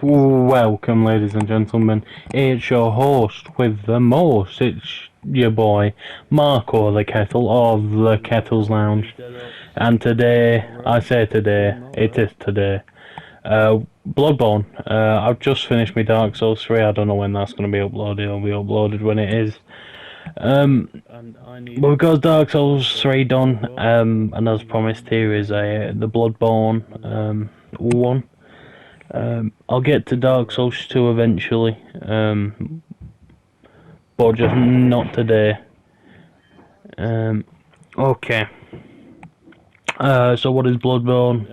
Welcome, ladies and gentlemen. It's your host with the most. It's your boy, Marco the Kettle of the Kettle's Lounge. And today, I say today, it is today. Bloodborne. I've just finished my Dark Souls 3. I don't know when that's going to be uploaded. It'll be uploaded when it is. We've got Dark Souls 3 done. And as promised, here is the Bloodborne 1. I'll get to Dark Souls 2 eventually, but just not today. Okay. So what is Bloodborne?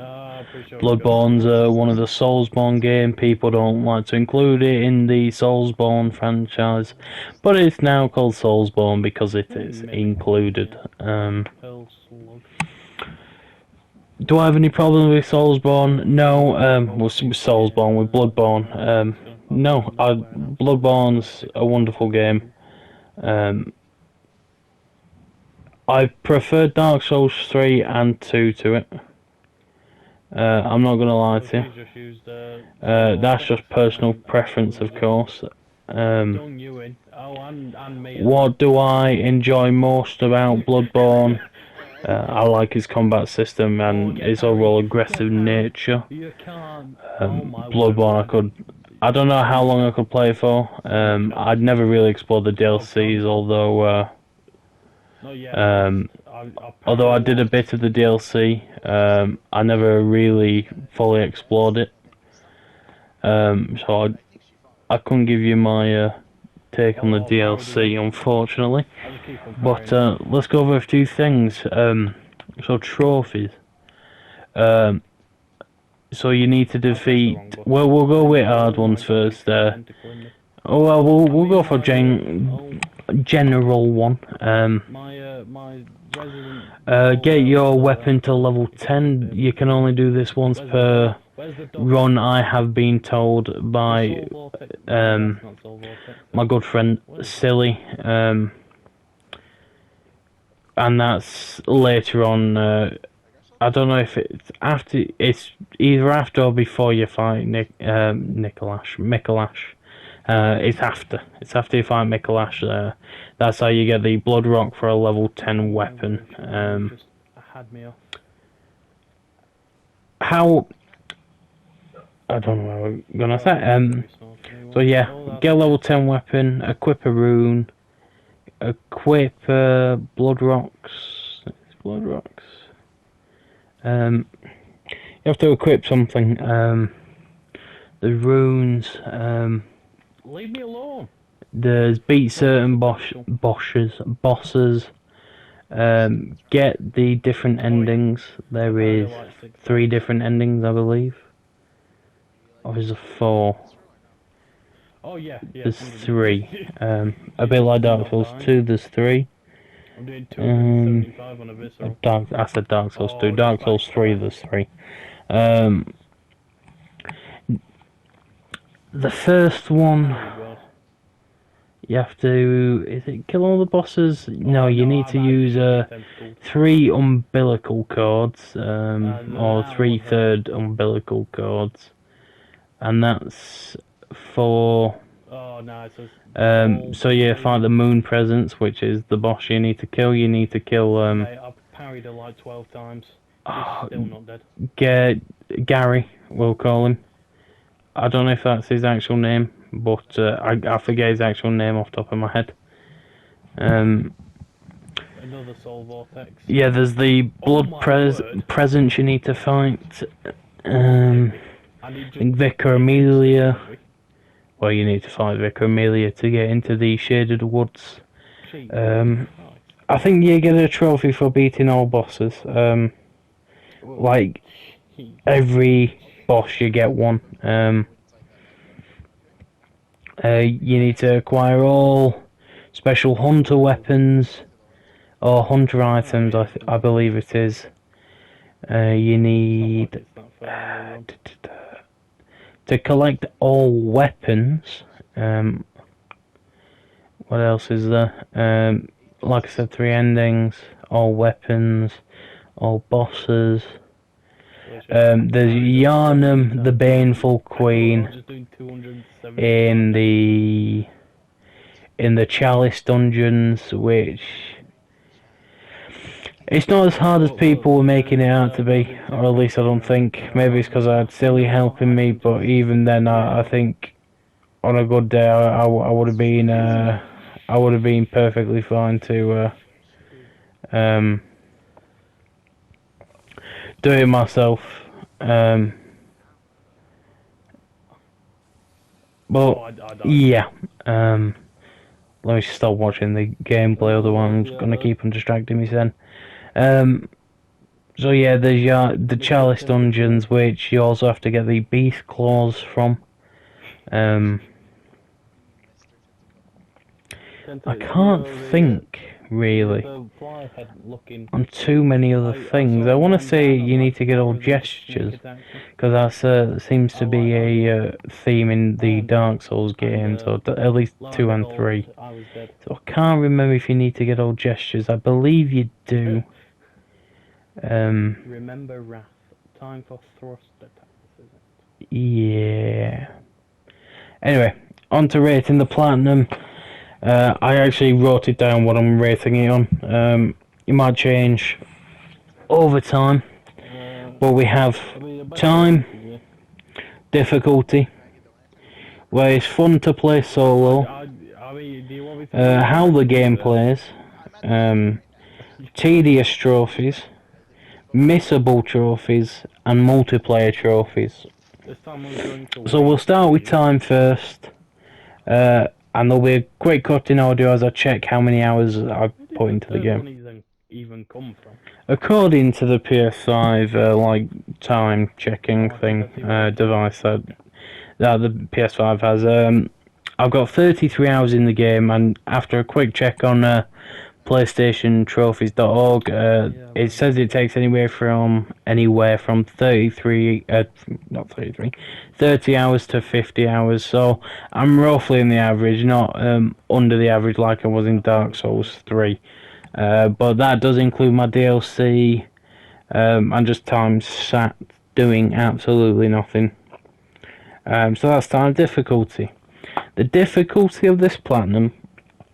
Bloodborne's one of the Soulsborne game. People don't like to include it in the Soulsborne franchise, but it's now called Soulsborne because it is included. Do I have any problems with Soulsborne? No. With Soulsborne, with Bloodborne. No. Bloodborne's a wonderful game. I prefer Dark Souls 3 and 2 to it. I'm not gonna lie to you. That's just personal preference, of course. What do I enjoy most about Bloodborne? I like his combat system and his overall aggressive nature. Bloodborne, I don't know how long I could play for. I'd never really explored the DLCs, although I did a bit of the DLC. I never really fully explored it. So I couldn't give you my take on the DLC, unfortunately. But let's go over a few things. So trophies. So you need to defeat. Well, we'll go with hard ones first. We'll go for general one. Get your weapon to level 10. You can only do this once per run, I have been told by my good friend Silly, and that's later on. I don't know if it's after. It's either after or before you fight Mikolash. It's after. It's after you fight Mikolash. That's how you get the Blood Rock for a level 10 weapon. How? I don't know what I'm gonna say. So yeah, get a level 10 weapon, equip a rune, equip Blood Rocks. Blood Rocks. You have to equip something. The runes. Leave me alone. There's beat certain bosses. Get the different endings. There is 3 different endings, I believe. Or is there 4? Oh yeah. There's 3. A bit like Dark Souls 2. There's 3. I'm doing 275 on a visceral. I said Dark Souls 2. Dark Souls 3. There's 3. The first one. You have to. Is it kill all the bosses? No, you need to use 3 umbilical cords, or 3/3 umbilical cords, and that's for. Oh no! So you find the Moon Presence, which is the boss you need to kill. You need to kill. I've parried her like 12 times. He's still not dead. Gary, we'll call him. I don't know if that's his actual name, but I forget his actual name off the top of my head. Another soul vortex. Yeah, there's the blood presence you need to fight. Vicar Amelia. Well, you need to fight Vicar Amelia to get into the Shaded Woods. I think you get a trophy for beating all bosses. Like every boss, you get one. You need to acquire all special hunter weapons or hunter items. I believe it is. You need to collect all weapons. What else is there? Like I said, 3 endings, all weapons, all bosses. There's Yarnum, the Baneful Queen, Just doing 270 in the Chalice Dungeons, which it's not as hard as people were making it out to be, or at least I don't think. Maybe it's because I had Silly helping me, but even then, I think on a good day, I would have been perfectly fine to do it myself. Yeah. Let me stop watching the gameplay, otherwise I'm gonna keep on distracting me then. So yeah, there's the Chalice Dungeons, which you also have to get the Beast Claws from. I can't think really on too many other things. I want to say you need to get all gestures, because that seems to be a theme in the Dark Souls games, or at least 2 and 3. So I can't remember if you need to get all gestures. I believe you do. Remember wrath. Time for thrust attacks, is it? Yeah. Anyway, on to rating the Platinum. I actually wrote it down what I'm rating it on. It might change over time, but we have time, difficulty, where it's fun to play solo, how the game plays, tedious trophies, missable trophies, and multiplayer trophies. So we'll start with time first. And there'll be a quick cut in audio as I check how many hours I've put into the game. Even come from? According to the PS5 time checking thing device that the PS5 has, I've got 33 hours in the game, and after a quick check on PlayStationTrophies.org, it says it takes anywhere from 30 hours to 50 hours, so I'm roughly in the average, not under the average like I was in Dark Souls 3, but that does include my DLC, and just time sat doing absolutely nothing. So that's time difficulty. The difficulty of this Platinum,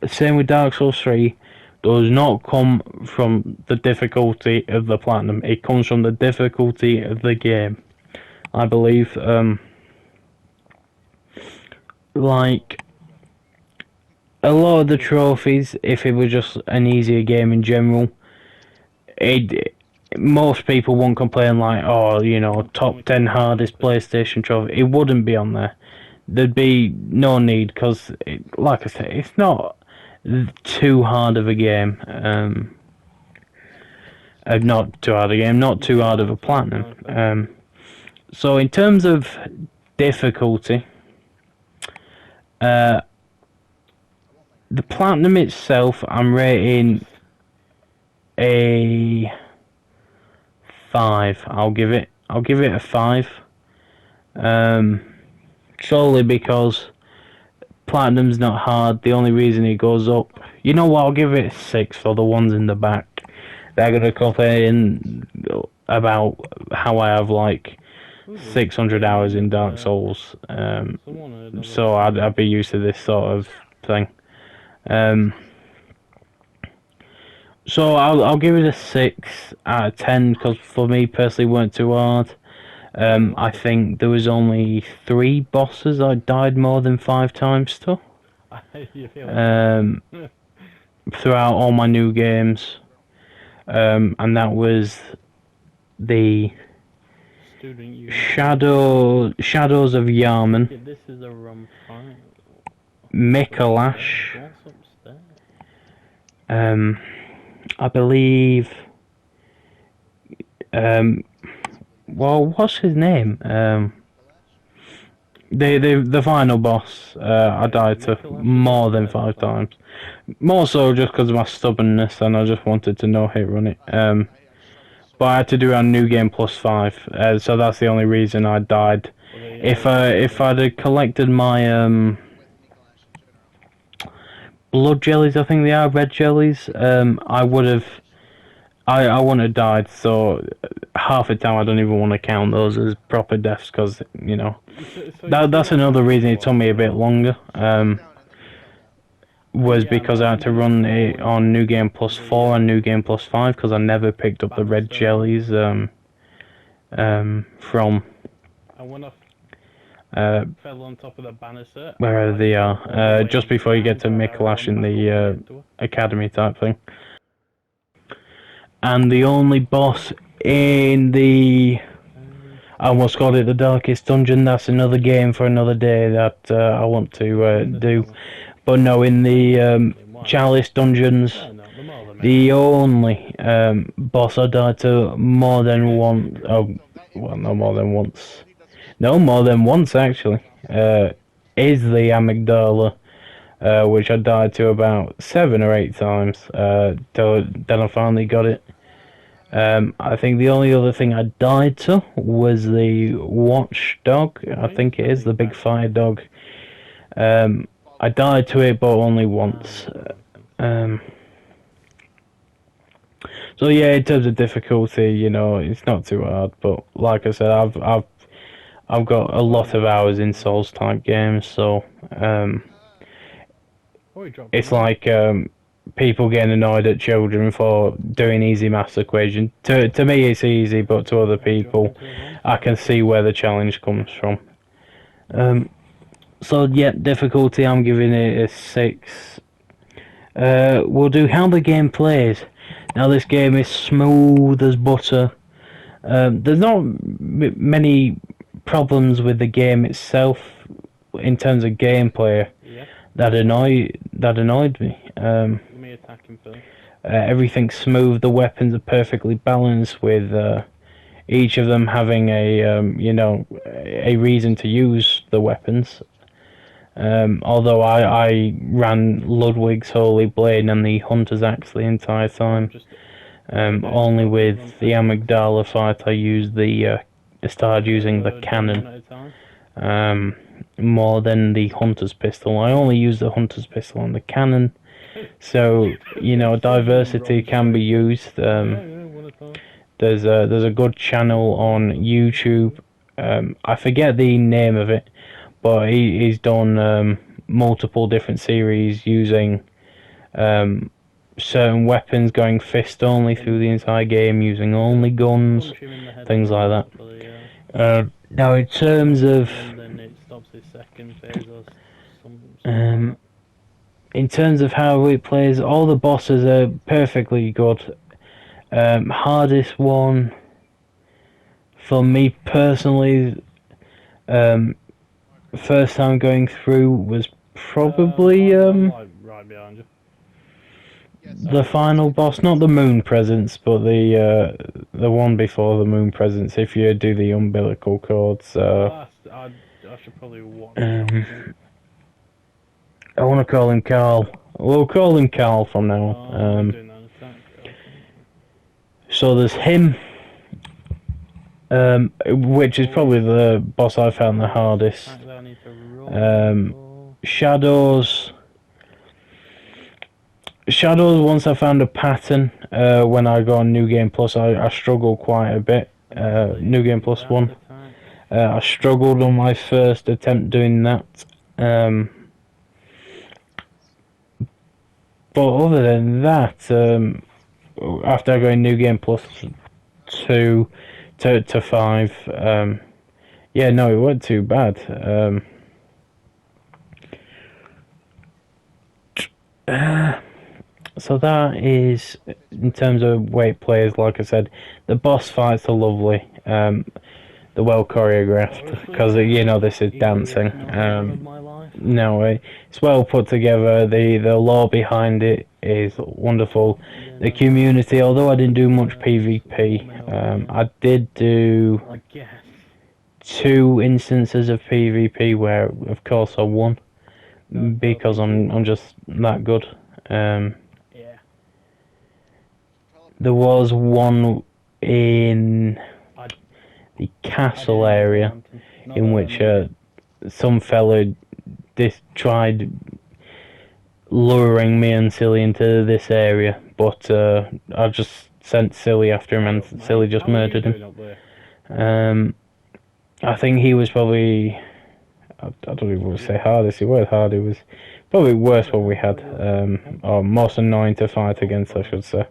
same with Dark Souls 3, does not come from the difficulty of the Platinum. It comes from the difficulty of the game, I believe. Like a lot of the trophies, if it was just an easier game in general, most people won't complain like, oh, you know, top 10 hardest PlayStation trophy. It wouldn't be on there. There'd be no need, because, like I say, it's not too hard of a game. Not too hard a game, not too hard of a Platinum. So in terms of difficulty, the Platinum itself, I'm rating a 5. I'll give it a 5. Solely because Platinum's not hard. The only reason it goes up, you know what, I'll give it a 6 for the ones in the back. They're gonna complain about how I have like 600 hours in Dark Souls, so I'd be used to this sort of thing. So I'll give it a 6 out of 10, because for me personally, it weren't too hard. I think there was only 3 bosses I died more than 5 times to. Throughout all my new games, and that was the Shadows of Yarman, Mikolash, I believe, well, what's his name? The final boss, I died to more than 5 times. More so just because of my stubbornness, and I just wanted to no-hit run it. But I had to do it on New Game Plus 5, so that's the only reason I died. If I'd have collected my blood jellies, I think they are red jellies, I would have I wouldn't have died, so half the time I don't even want to count those as proper deaths, because, you know, that's another reason it took me a bit longer, was because I had to run it on New Game Plus 4 and New Game Plus 5, because I never picked up the red jellies, from... And when I fell on top of the banister, where they are, just before you get to Mikolash in the academy type thing. And the only boss in the... I almost called it the Darkest Dungeon. That's another game for another day that I want to do. But no, in the Chalice Dungeons, the only boss I died to more than once... Oh, well, no more than once. No, more than once, actually. Is the amygdala, which I died to about 7 or 8 times, till then I finally got it. I think the only other thing I died to was the watchdog, I think it is, the big fire dog. I died to it, but only once. So yeah, in terms of difficulty, you know, it's not too hard, but like I said, I've got a lot of hours in Souls type games, so it's like people getting annoyed at children for doing easy maths equation. To me it's easy, but to other people I can see where the challenge comes from. So yeah, difficulty, I'm giving it a 6. We'll do how the game plays. Now this game is smooth as butter. There's not many problems with the game itself in terms of gameplay that annoyed me. Everything's smooth. The weapons are perfectly balanced, with each of them having a you know, a reason to use the weapons. Although I ran Ludwig's Holy Blade and the Hunter's Axe the entire time. Only with the amygdala fight I started using the cannon more than the Hunter's pistol. I only use the Hunter's pistol and the cannon, so you know, diversity can be used. There's a good channel on YouTube. I forget the name of it, but he's done multiple different series using certain weapons, going fist only through the entire game, using only guns, things like that. Now in terms of in terms of how it plays, all the bosses are perfectly good. Hardest one for me personally, first time going through, was probably right behind you. the final boss, not the moon presence, but the one before the moon presence. If you do the umbilical cords, I should probably watch. I want to call him Carl. We'll call him Carl from now on. So there's him, which is probably the boss I found the hardest. Shadows, once I found a pattern, when I got on New Game Plus, I struggled quite a bit. New Game Plus 1. I struggled on my first attempt doing that. But other than that, after I go in New Game Plus 2 to 5, yeah, no, it wasn't too bad. So that is, in terms of way it plays, like I said, the boss fights are lovely. They're well choreographed, because, you know, this is dancing. No, it's well put together. The lore behind it is wonderful. The community, although I didn't do much PvP, I did do 2 instances of PvP where, of course, I won, because I'm just that good. There was one in the castle area in which some fella tried luring me and Silly into this area, but I just sent Silly after him, and Silly just murdered him. I think he was probably, I don't even want to say hardest. He was hard. It was probably worst one we had, or most annoying to fight against, I should say.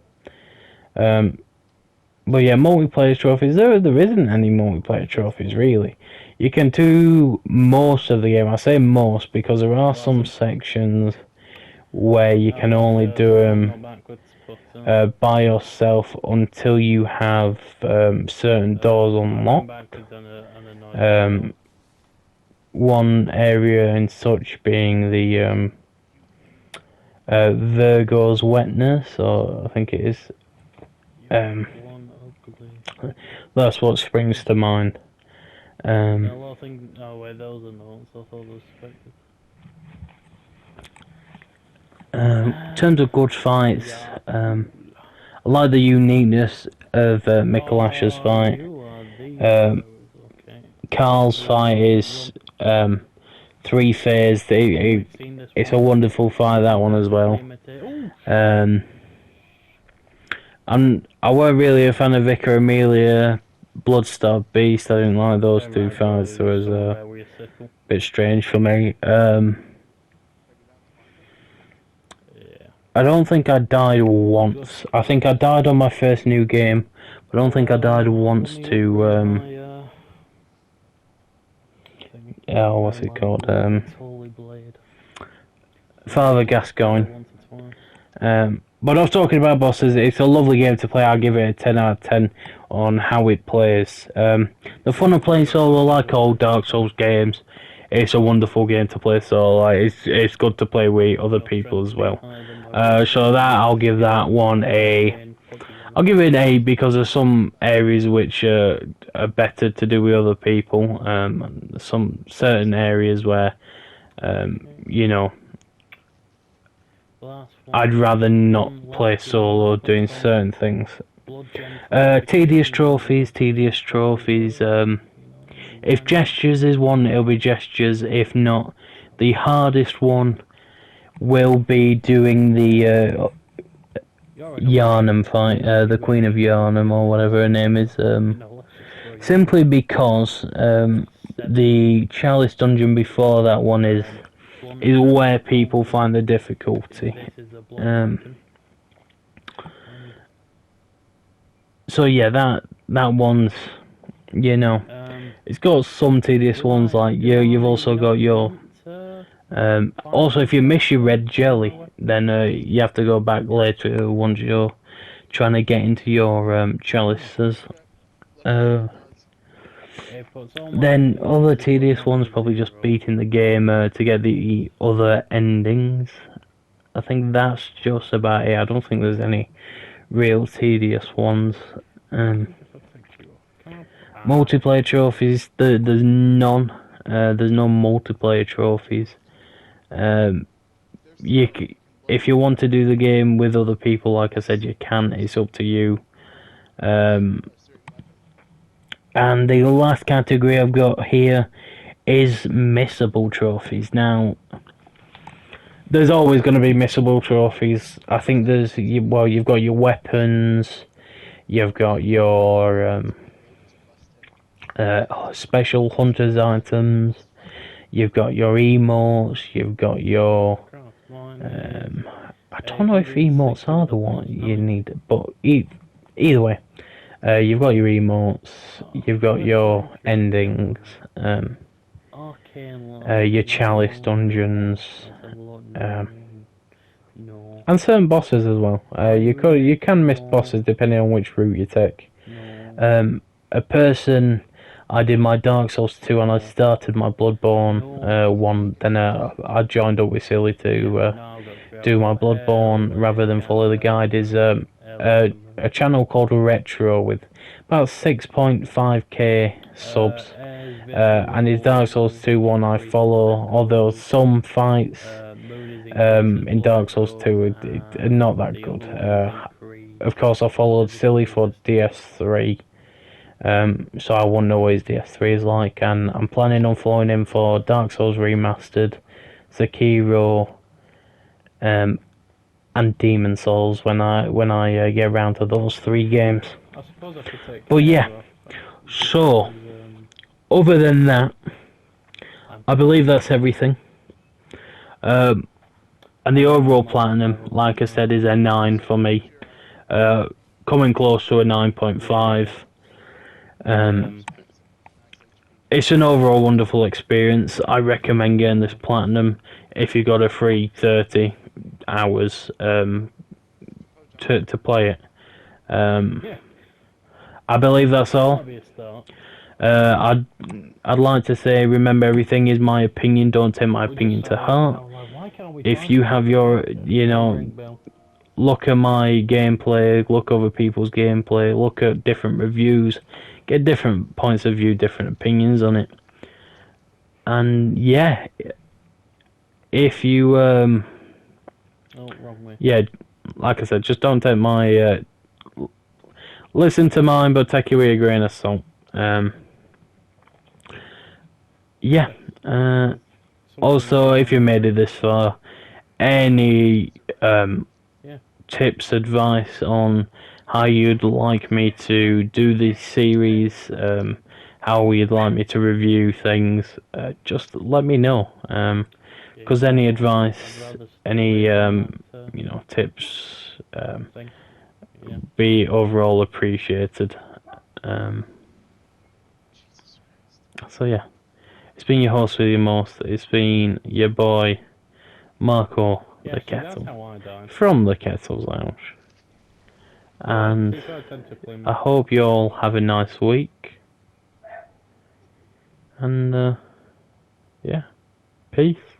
But yeah, multiplayer trophies. There isn't any multiplayer trophies really. You can do most of the game. I say most because there are some sections where you can only do them by yourself until you have certain doors unlocked. One area in such being the Virgo's wetness, or I think it is. That's what springs to mind. A lot of things. Oh wait, those are notes. I thought those expected. In terms of good fights, I like the uniqueness of Mikulash's fight. Carl's fight is 3-phased. It's a wonderful fight, that one as well. I weren't really a fan of Vicar Amelia, Bloodstar Beast. I didn't like those two fights. It was a bit strange for me. I don't think I died once. I think I died on my first new game, but I don't think I died once to what's it called? Father Gascoigne. But I was talking about bosses. It's a lovely game to play. I'll give it a 10 out of 10 on how it plays. The fun of playing solo, like all Dark Souls games, it's a wonderful game to play solo. Like, it's good to play with other people as well. So that I'll give that one I'll give it an A because there's some areas which are better to do with other people. Some certain areas where you know, I'd rather not play solo doing certain things. Tedious trophies. If gestures is one, it'll be gestures. If not, the hardest one will be doing the Yharnam fight, the Queen of Yharnam or whatever her name is. Simply because the Chalice Dungeon before that one is where people find the difficulty. So yeah, that one's, you know, it's got some tedious ones, like you've also got your also if you miss your red jelly, then you have to go back later once you're trying to get into your chalices. Then other tedious ones, probably just beating the game to get the other endings. I think that's just about it. I don't think there's any real tedious ones. Multiplayer trophies, there's none. There's no multiplayer trophies. If you want to do the game with other people, like I said, you can. It's up to you. And the last category I've got here is missable trophies. Now, there's always going to be missable trophies. I think you've got your weapons, you've got your special hunters items, you've got your emotes, you've got your I don't know if emotes are the one you need, but either way, you've got your emotes, you've got your endings, your Chalice Dungeons, and certain bosses as well. You can miss bosses depending on which route you take. A person, I did my Dark Souls 2 and I started my Bloodborne 1, then I joined up with Silly to do my Bloodborne rather than follow the guide, is a channel called Retro with about 6.5k subs, and his Dark Souls 2 one I follow, although some fights in Dark Souls 2 are not that good. Of course I followed Silly for DS3, so I wouldn't know what his DS3 is like, and I'm planning on following him for Dark Souls Remastered, Sekiro, and Demon Souls when I get around to those 3 games. I suppose I could take. But yeah, so other than that, I believe that's everything. And the overall platinum, like I said, is a 9 for me. Coming close to a 9.5. It's an overall wonderful experience. I recommend getting this platinum if you got a free 30 hours to play it. I believe that's all. I'd like to say, remember, everything is my opinion. Don't take my opinion to heart. If you have your, look at my gameplay, look over people's gameplay, look at different reviews, get different points of view, different opinions on it. And yeah, if you yeah, like I said, just don't take my listen to mine, but take it with a grain of salt. Yeah. Also, if you made it this far, any tips, advice on how you'd like me to do this series, how you'd like me to review things, just let me know. Because any advice, any tips, be overall appreciated. So yeah, it's been your host with you most. It's been your boy Marco the Kettle from the Kettle's Lounge, and I hope you all have a nice week. And yeah, peace.